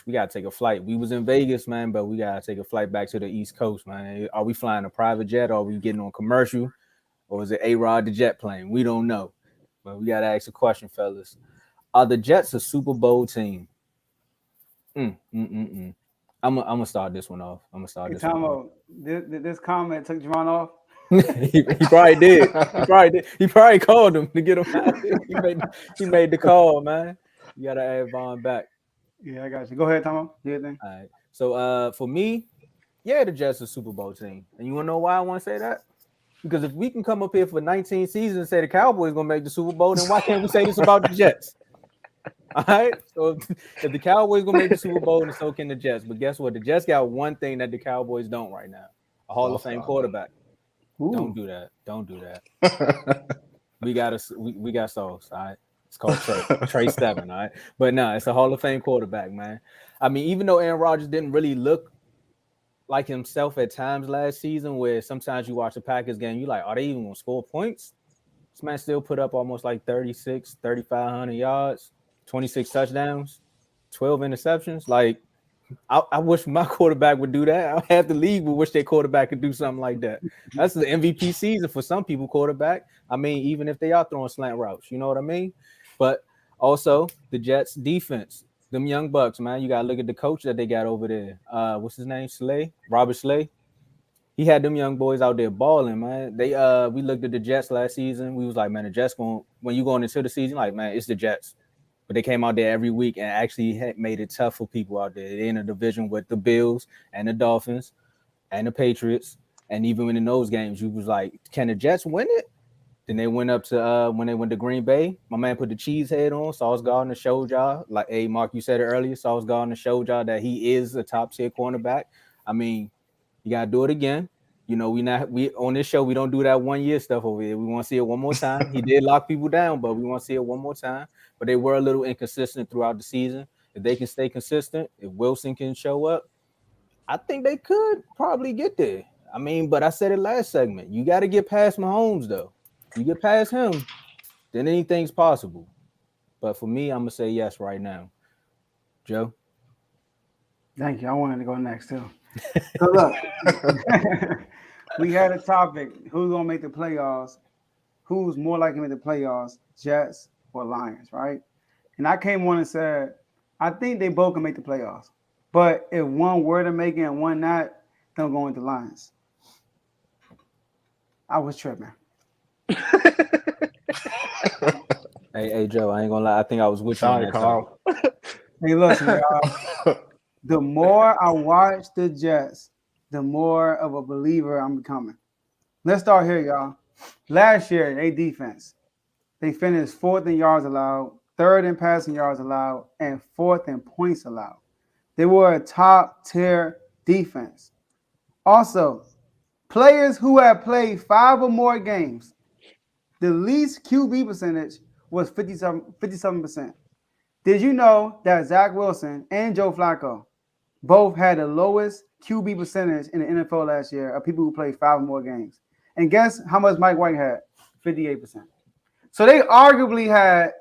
we gotta take a flight. We was in Vegas, man, but we gotta take a flight back to the East Coast, man. Are we flying a private jet? Or are we getting on commercial? Or is it A-Rod the jet plane? We don't know. But we gotta ask a question, fellas. Are the Jets a Super Bowl team? Mm. I'm gonna start this one off. Hey, Tomo, this comment took Javon off. He probably did. He probably did. He probably called him to get him out. He made the call, man. You gotta add Vaughn back. Yeah, I got you. Go ahead, Tomo. Do your thing. All right. So for me, yeah, the Jets are a Super Bowl team. And you wanna know why I want to say that? Because if we can come up here for 19 seasons and say the Cowboys gonna make the Super Bowl, then why can't we say this about the Jets? All right. So if the Cowboys gonna make the Super Bowl, then so can the Jets. But guess what? The Jets got one thing that the Cowboys don't right now: a Hall of Fame quarterback. Ooh. Don't do that. Don't do that. we got sauce. All right. It's called Trey Steven. All right. But no, it's a Hall of Fame quarterback, man. I mean, even though Aaron Rodgers didn't really look like himself at times last season, where sometimes you watch the Packers game, you're like, are they even gonna score points? This man still put up almost like 3,500 yards, 26 touchdowns, 12 interceptions. Like, I wish my quarterback would do that. I have the league would wish their quarterback could do something like that. That's the MVP season for some people, quarterback. I mean, even if they are throwing slant routes, you know what I mean? But also the Jets defense, them young bucks, man. You gotta look at the coach that they got over there. What's his name? Robert Slay. He had them young boys out there balling, man. We looked at the Jets last season. We was like, man, the Jets when you going into the season, like, man, it's the Jets. But they came out there every week and actually made it tough for people out there. They're in a division with the Bills and the Dolphins and the Patriots. And even in those games, you was like, can the Jets win it? Then they went up to when they went to Green Bay. My man put the cheese head on. Sauce Gardner showed y'all, like, hey, Mark, you said it earlier. Sauce Gardner showed y'all that he is a top tier cornerback. I mean, you gotta do it again. You know, we on this show, we don't do that 1 year stuff over here. We want to see it one more time. He did lock people down, but we want to see it one more time. But they were a little inconsistent throughout the season. If they can stay consistent, if Wilson can show up, I think they could probably get there. I mean, but I said it last segment. You got to get past Mahomes, though. You get past him, then anything's possible. But for me, I'm going to say yes right now. Joe? Thank you. I wanted to go next, too. So, look. We had a topic: who's gonna make the playoffs? Who's more likely to make the playoffs, Jets or Lions, right? And I came on and said, I think they both can make the playoffs. But if one were to make it and one not, they'll go into Lions. I was tripping. Hey, Joe, I ain't gonna lie. I think I was with you on that, Carl. Hey, listen, y'all. The more I watch the Jets, the more of a believer I'm becoming. Let's start here, y'all. Last year, they defense, they finished 4th in yards allowed, 3rd in passing yards allowed, and 4th in points allowed. They were a top-tier defense. Also, players who have played 5 or more games, the least QB percentage was 57%. Did you know that Zach Wilson and Joe Flacco both had the lowest QB percentage in the NFL last year of people who played 5 or more games? And guess how much Mike White had? 58%. So they arguably had,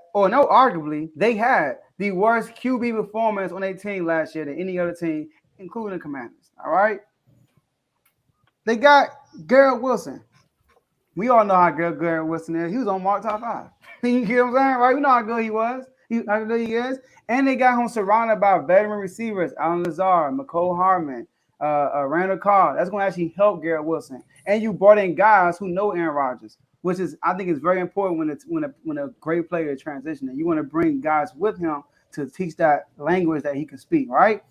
they had the worst QB performance on their team last year than any other team, including the Commanders. All right? They got Garrett Wilson. We all know how good Garrett Wilson is. He was on Mark Top 5. You hear what I'm saying? Right? We know how good he was. How good he is. And they got him surrounded by veteran receivers, Alan Lazard, McCole Harmon, Randall Cobb. That's going to actually help Garrett Wilson. And you brought in guys who know Aaron Rodgers, which is, I think, is very important when a great player is transitioning. You want to bring guys with him to teach that language that he can speak, right?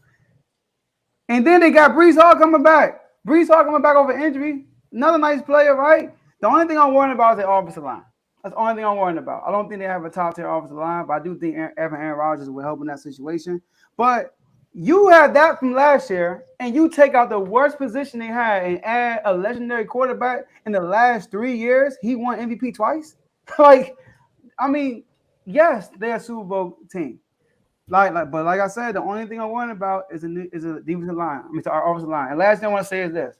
And then they got Breece Hall coming back. Breece Hall coming back over injury. Another nice player, right? The only thing I'm worrying about is the offensive line. That's the only thing I'm worrying about. I don't think they have a top-tier offensive line, but I do think Aaron Rodgers will help in that situation. But you had that from last year, and you take out the worst position they had and add a legendary quarterback in the last 3 years. He won MVP twice. Yes, they're a Super Bowl team. But like I said, the only thing I'm worrying about is a defensive line. Our offensive line. And last thing I want to say is this: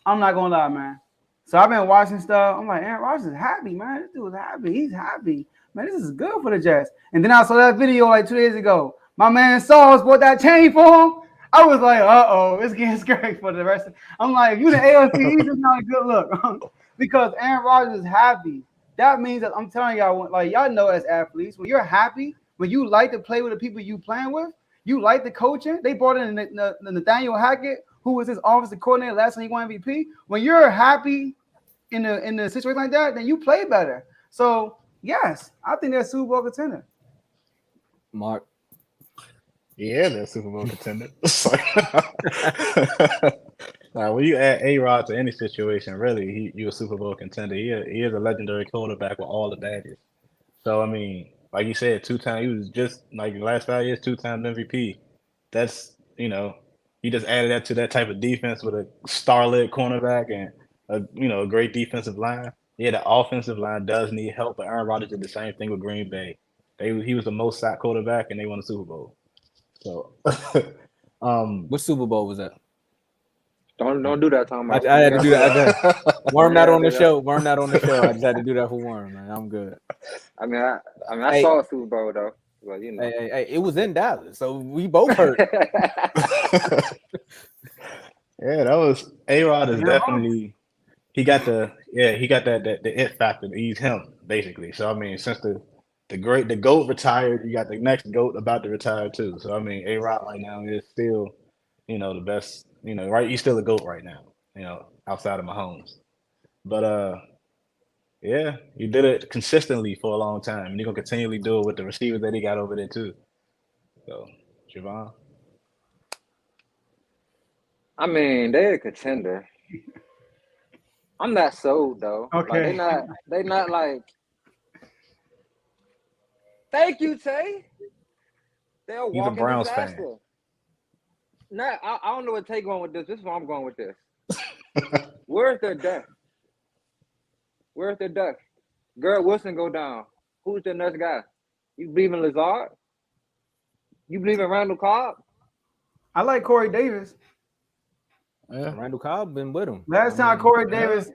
I'm not gonna lie, man. So I've been watching stuff. I'm like, Aaron Rodgers is happy, man. This dude is happy. He's happy. Man, this is good for the Jets. And then I saw that video like 2 days ago. My man Sauls bought that chain for him. I was like, it's getting scary for the rest. I'm like, if you the AFC East, it's not a good look because Aaron Rodgers is happy. That means that I'm telling y'all, like y'all know as athletes, when you're happy, when you like to play with the people you playing with, you like the coaching. They brought in Nathaniel Hackett, who was his offensive coordinator last time he won MVP. When you're happy in a situation like that, then you play better. So yes, I think they're a Super Bowl contender. Mark. Yeah, they're Super Bowl contender. When you add A-Rod to any situation, really, you're a Super Bowl contender. He is a legendary quarterback with all the baggage. So, I mean, like you said, he was just, like, the last 5 years, 2 times MVP. That's, you just added that to that type of defense with a star-led cornerback and, a great defensive line. Yeah, the offensive line does need help, but Aaron Rodgers did the same thing with Green Bay. He was the most sacked quarterback, and they won the Super Bowl. So, what Super Bowl was that? Don't do that, Tom. I had to do that. Worm not on the show. Worm not on the show. I just had to do that for Worm, man. I'm good. I mean, I saw a Super Bowl though. Well, Hey, it was in Dallas, so we both heard. Yeah, that was A-Rod is definitely he got that it factor. He's him basically. So I mean, since the GOAT retired, you got the next GOAT about to retire too. So I mean, A-Rod right now is still, the best. Right? He's still a GOAT right now. Outside of Mahomes. But yeah, you did it consistently for a long time, and you're gonna continually do it with the receivers that he got over there too. So, Javon. I mean, they're a contender. I'm not sold though. Okay. Like, they not like. Thank you, Tay. They're He's a walking Browns disaster. fan. Nah, I don't know what Tay going with this. This is where I'm going with this. Where's their depth? Where's their depth? Garrett Wilson go down. Who's the next guy? You believe in Lazard? You believe in Randall Cobb? I like Corey Davis. Yeah. Randall Cobb been with him. Last time Corey Davis,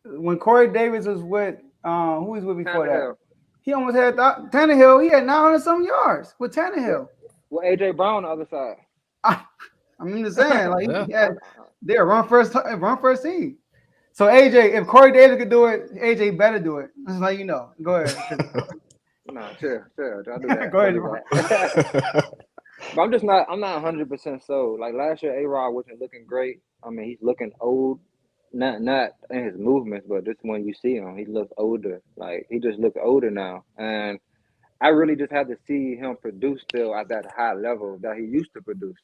when Corey Davis was with, who was with before that? He almost had Tannehill. He had 900-some yards with Tannehill. With AJ Brown on the other side. I'm just saying, like they're run first team. So AJ, if Corey Davis could do it, AJ better do it. Just like Go ahead. No, sure. I'll do that. Go ahead. But I'm not 100% sold. Like last year, A-Rod wasn't looking great. I mean, he's looking old. Not in his movements, but just when you see him, he looks older. Like he just looks older now. And I really just had to see him produce still at that high level that he used to produce.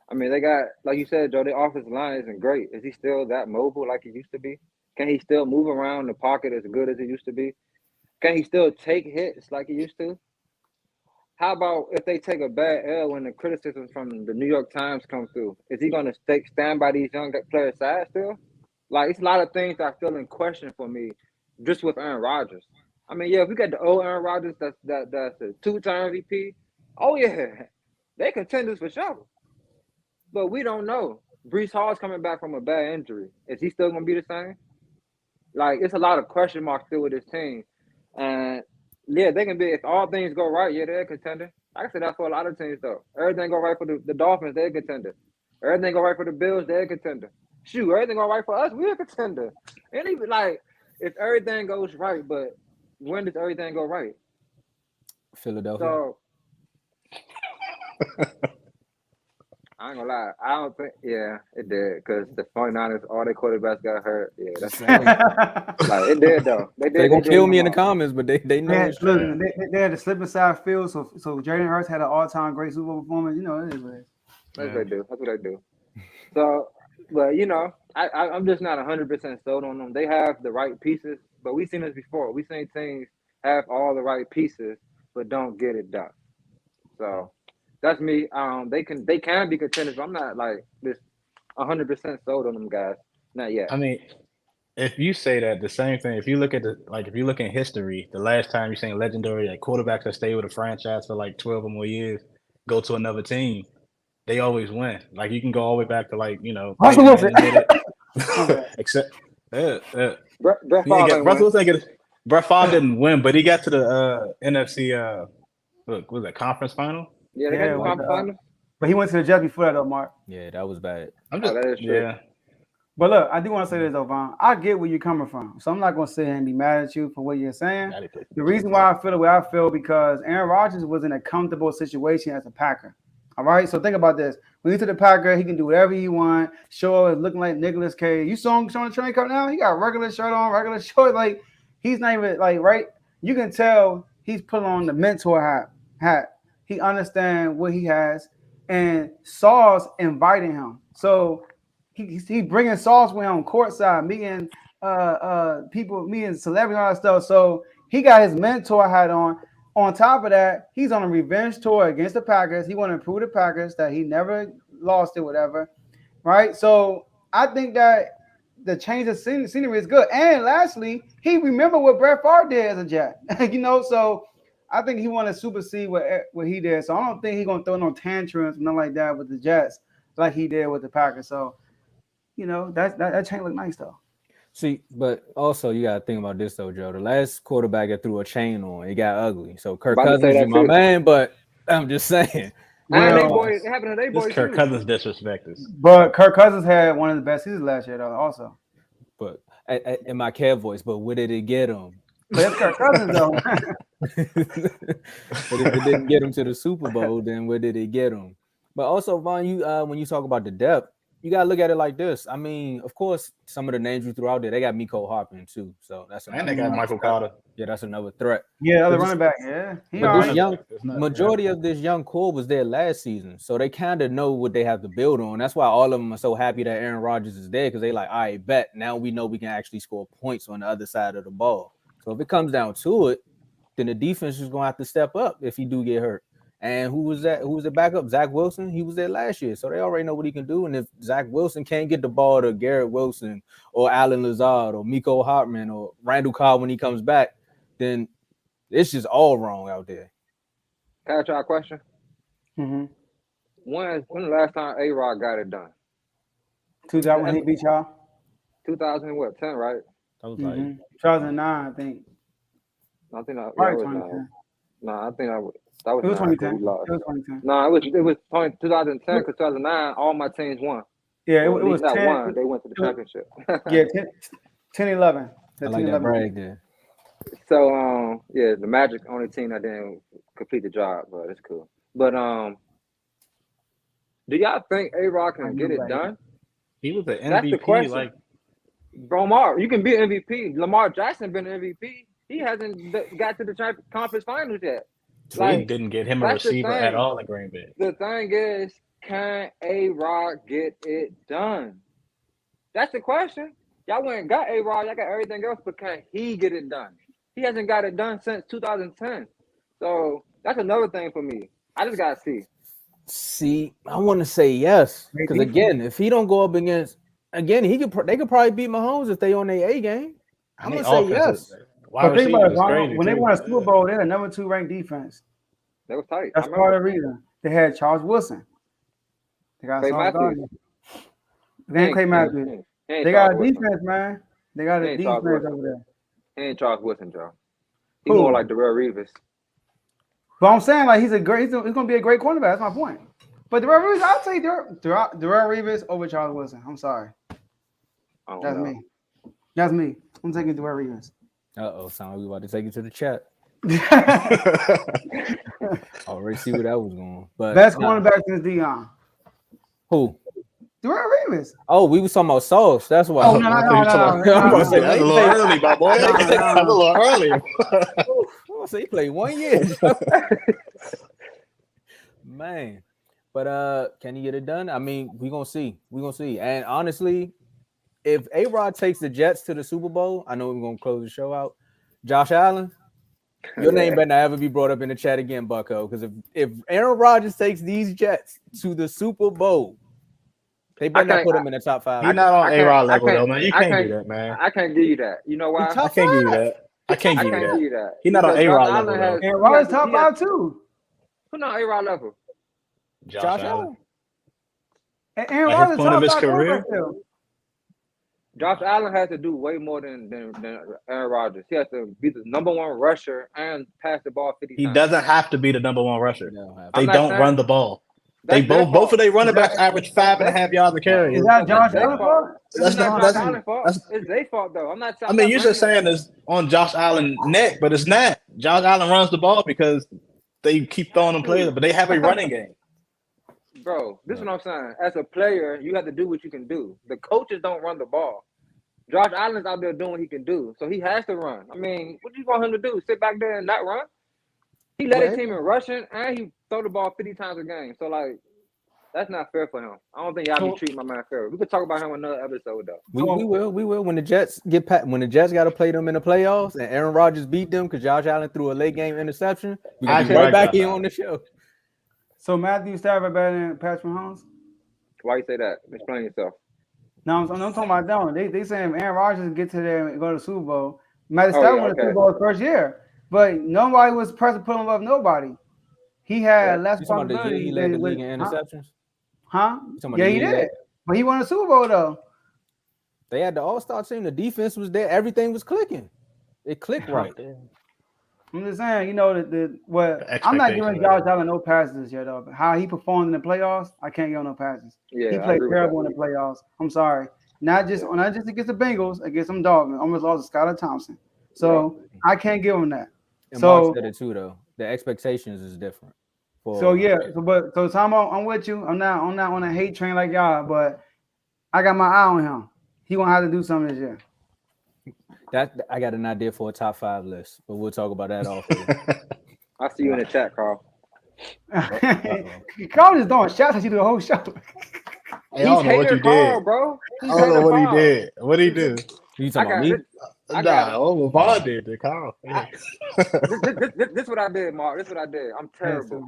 I mean, they got, like you said, Joe, the offensive line isn't great. Is he still that mobile like he used to be? Can he still move around the pocket as good as he used to be? Can he still take hits like he used to? How about if they take a bad L when the criticism from the New York Times come through? Is he going to stand by these young players' side still? Like, it's a lot of things that are still in question for me just with Aaron Rodgers. I mean, yeah, if we got the old Aaron Rodgers that's a 2-time MVP, oh, yeah, they contenders for sure. But we don't know. Brees Hall's coming back from a bad injury. Is he still going to be the same? Like, it's a lot of question marks still with this team. And, yeah, they can be, if all things go right, yeah, they're a contender. Like I said, that's for a lot of teams, though. Everything go right for the Dolphins, they're a contender. Everything go right for the Bills, they're a contender. Shoot, everything go right for us, we're a contender. And even, like, if everything goes right, but when does everything go right? Philadelphia. So, I ain't gonna lie. I don't think, yeah, it did. Because the 49ers, all their quarterbacks got hurt. Yeah, that's like, it did, though. They're going to kill me in the comments, but they know it's true. They had to slip inside field, so Jalen Hurts had an all-time great Super Bowl performance. It is what it is. That's what they do. That's what they do. So, but, I'm just not 100% sold on them. They have the right pieces, but we've seen this before. We've seen teams have all the right pieces, but don't get it done. So, that's me. They can be contenders, but I'm not like this 100% sold on them guys. Not yet. I mean, if you say that, the same thing. If you look at if you look in history, the last time you've seen legendary quarterbacks that stay with a franchise for 12 or more years, go to another team, they always win. Like you can go all the way back to Russell Wilson. Except Brett Favre didn't win, but he got to the NFC. Was that conference final? Yeah, they got the with conference finals. but he went to the Jets before that, though, Mark. Yeah, that was bad. I'm just that is true. yeah. But look, I do want to say this, though, Von. I get where you're coming from, so I'm not going to sit here and be mad at you for what you're saying. The reason why I feel the way I feel because Aaron Rodgers was in a comfortable situation as a Packer. All right, so think about this. When he's to the Packer, he can do whatever he want. Show is looking like Nicolas Cage. You saw him showing the training camp now. He got regular shirt on, regular short. Like he's not even like right. You can tell he's put on the mentor hat. He understands what he has, and Saul's inviting him. So he bringing Sauce with him courtside, meeting people, meeting celebrities, all that stuff. So he got his mentor hat on. On top of that, he's on a revenge tour against the Packers. He want to prove the Packers that he never lost it, whatever. Right? So I think that the change of scenery is good. And lastly, he remember what Brett Favre did as a Jet. So I think he want to supersede what he did. So I don't think he's gonna throw no tantrums, nothing like that with the Jets, like he did with the Packers. So that chain look nice though. See, but also you gotta think about this though, Joe. The last quarterback that threw a chain on, it got ugly. So Kirk Cousins is my man, but I'm just saying. It happened to their boys. Kirk Cousins disrespected. But Kirk Cousins had one of the best seasons last year though, also. But in my cat voice, but where did it get him? But that's Kirk Cousins though. But if it didn't get him to the Super Bowl, then where did it get him? But also, Von, you when you talk about the depth, you gotta look at it like this. I mean, of course, some of the names you threw out there, they got Miko Hopkins too. So that's and they got Michael Carter. Yeah, that's another threat. Yeah, other running back. Yeah, majority of this young core was there last season, so they kind of know what they have to build on. That's why all of them are so happy that Aaron Rodgers is there because they like, all right, bet now we know we can actually score points on the other side of the ball. So if it comes down to it, then the defense is gonna have to step up if he do get hurt. And who was that? Who was the backup? Zach Wilson. He was there last year, so they already know what he can do. And if Zach Wilson can't get the ball to Garrett Wilson or Alan Lazard or Miko Hartman or Randall Cobb when he comes back, then it's just all wrong out there. Can I ask y'all a question? Mm-hmm. When the last time A-Rod got it done? 2000 when he beat y'all? 2010, right? That was like 2009, I think. I think that Right, was 2010. no, I think that was It was 2010. We lost. It was 2010. No, it was 2010 because 2009 all my teams won. Yeah, it was not 10. One. They went to the championship. Yeah, 10-11. I like that brag there. So yeah, the Magic only team that didn't complete the job, but it's cool. But do y'all think A-Rod can get it done? He was an MVP. That's the question. Like Lamar, you can be an MVP. Lamar Jackson been an MVP. He hasn't got to the conference finals yet. Like, didn't get him a receiver at all in Green Bay. The thing is, can A-Rod get it done? That's the question. Y'all went and got A-Rod. Y'all got everything else, but can he get it done? He hasn't got it done since 2010. So that's another thing for me. I just got to see. See, I want to say yes. Because, again, if he don't go up against – again, they could probably beat Mahomes if they on their A game. I'm going to say yes. But think about it, when they won a Super Bowl, they had a number 2 ranked defense. They were tight. That's part of the reason. They had Charles Wilson. They got Clay Matthews. They ain't Clay Matthews. They got a defense, man. They got a defense over there. He ain't Charles Wilson, Joe. He's more like Darrelle Revis. But I'm saying, like, he's going to be a great cornerback. That's my point. But Darrelle Revis, I'll take Darrelle Revis over Charles Wilson. I'm sorry. That's me. I'm taking Darrelle Revis. Sound like we about to take it to the chat. Already see where that was going. But best cornerback since Deion. Who? Darrelle Revis. Oh, we was talking about Sauce. That's why. Oh, no. I'm gonna say that's a little early, my boy. That's a little early. I'm gonna say he played 1 year. Man. But can he get it done? I mean, we're gonna see. And honestly, if A-Rod takes the Jets to the Super Bowl, I know we're gonna close the show out. Josh Allen, your name better not ever be brought up in the chat again, Bucko. Because if Aaron Rodgers takes these Jets to the Super Bowl, they better not put him in the top 5. He's not on A-Rod level, though, man. You can't do that, man. I can't give you that. You know why? I can't give you that. I can't give you that. He's not on A-Rod level, though. Aaron Rodgers top 5 too. Who's not A-Rod level? Josh Allen. And Aaron Rodgers point of his career. Josh Allen has to do way more than Aaron Rodgers. He has to be the number one rusher and pass the ball 50 He times. doesn't have to be the number one rusher. They don't run the ball. They both of their running backs average 5.5 yards a carry. Is that Josh Allen's Allen's fault? It's not Josh Allen's fault. It's their fault though. I'm not. I mean, you're just saying it's on Josh Allen's neck, but it's not. Josh Allen runs the ball because they keep throwing them plays, but they have a running game. Bro, this is what I'm saying. As a player, you have to do what you can do. The coaches don't run the ball. Josh Allen's out there doing what he can do, so he has to run. I mean, what do you want him to do? Sit back there and not run? He led his team in rushing, and he throw the ball 50 times a game. So, like, that's not fair for him. I don't think y'all be treating my man fair. We could talk about him in another episode, though. We will. When the Jets got to play them in the playoffs, and Aaron Rodgers beat them because Josh Allen threw a late game interception, we can be right back here on the show. So Matthew Stafford better than Patrick Mahomes? Why you say that? Explain yourself. No, I'm talking about them. They saying Aaron Rodgers get to there and go to the Super Bowl. Matthew Stafford won the Super Bowl his first year, but nobody was pressed to put him above nobody. He had less possibility. He led the league in interceptions. Huh? Yeah, he did. But he won the Super Bowl though. They had the All-Star team. The defense was there. Everything was clicking. It clicked right. I'm just saying, you know, I'm not giving Josh Allen no passes yet, though. But how he performed in the playoffs, I can't give him no passes. Yeah, he played terrible in the playoffs. I'm sorry. Not just against the Bengals, against them Dolphins. Almost lost to Skylar Thompson. So I can't give him that. And Mark said it too, though. The expectations is different. So Tom, I'm with you. I'm not on a hate train like y'all, but I got my eye on him. He gonna have to do something this year. I got an idea for a top 5 list, but we'll talk about that off. I see you in the chat, Carl. Carl is throwing shots at you the whole show. Hey, I don't know what you did, bro. I don't know what he did. What did he do? You talking about me? Vaughn did it, Carl. This what I did, Mark. This what I did. I'm terrible.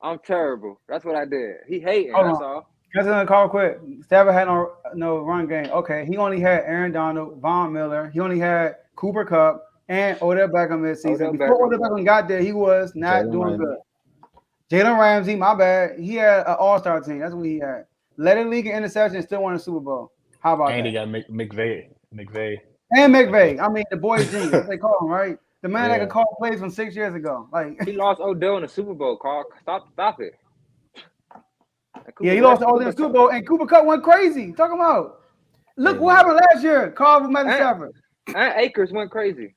I'm terrible. That's what I did. He hating. That's all. That's another call quick. Stafford had no run game. Okay, he only had Aaron Donald, Von Miller. He only had Cooper Kupp and Odell Beckham this season. Before Odell Beckham got there, he was not doing good. Jalen Ramsey, my bad. He had an all-star team. That's what he had. Led the league in interception and still won a Super Bowl. How about that? And he got McVay. And McVay. I mean, the boys genius. That's what they call him, right? The man that could call plays from 6 years ago. Like he lost Odell in the Super Bowl, Carl. Stop it. Yeah, he lost all in the Super Bowl, and Cooper Kupp went crazy. Talking about, look what happened last year. Carl with Matthew Stafford. And Akers went crazy.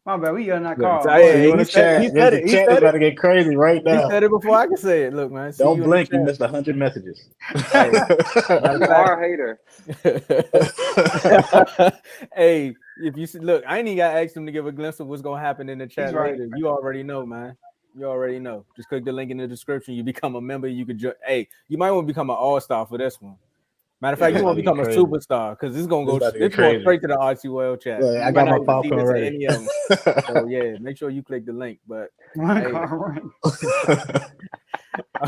My bad, we yelling that Carl. He said it. He said it. About to get crazy right now. He said it before I can say it. Look, man. Don't blink. You missed 100 messages. Our hater. Hey, if you see, look, I ain't even got to ask him to give a glimpse of what's gonna happen in the chat later. You already know, man. You already know. Just click the link in the description. You become a member. You could you might want to become an all-star for this one. Matter of fact, you want to become a superstar because this is gonna go straight to the RTWL chat. Yeah, I got my popcorn ready. So yeah, make sure you click the link. But hey, I'm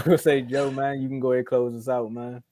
gonna say, Joe, man, you can go ahead and close us out, man.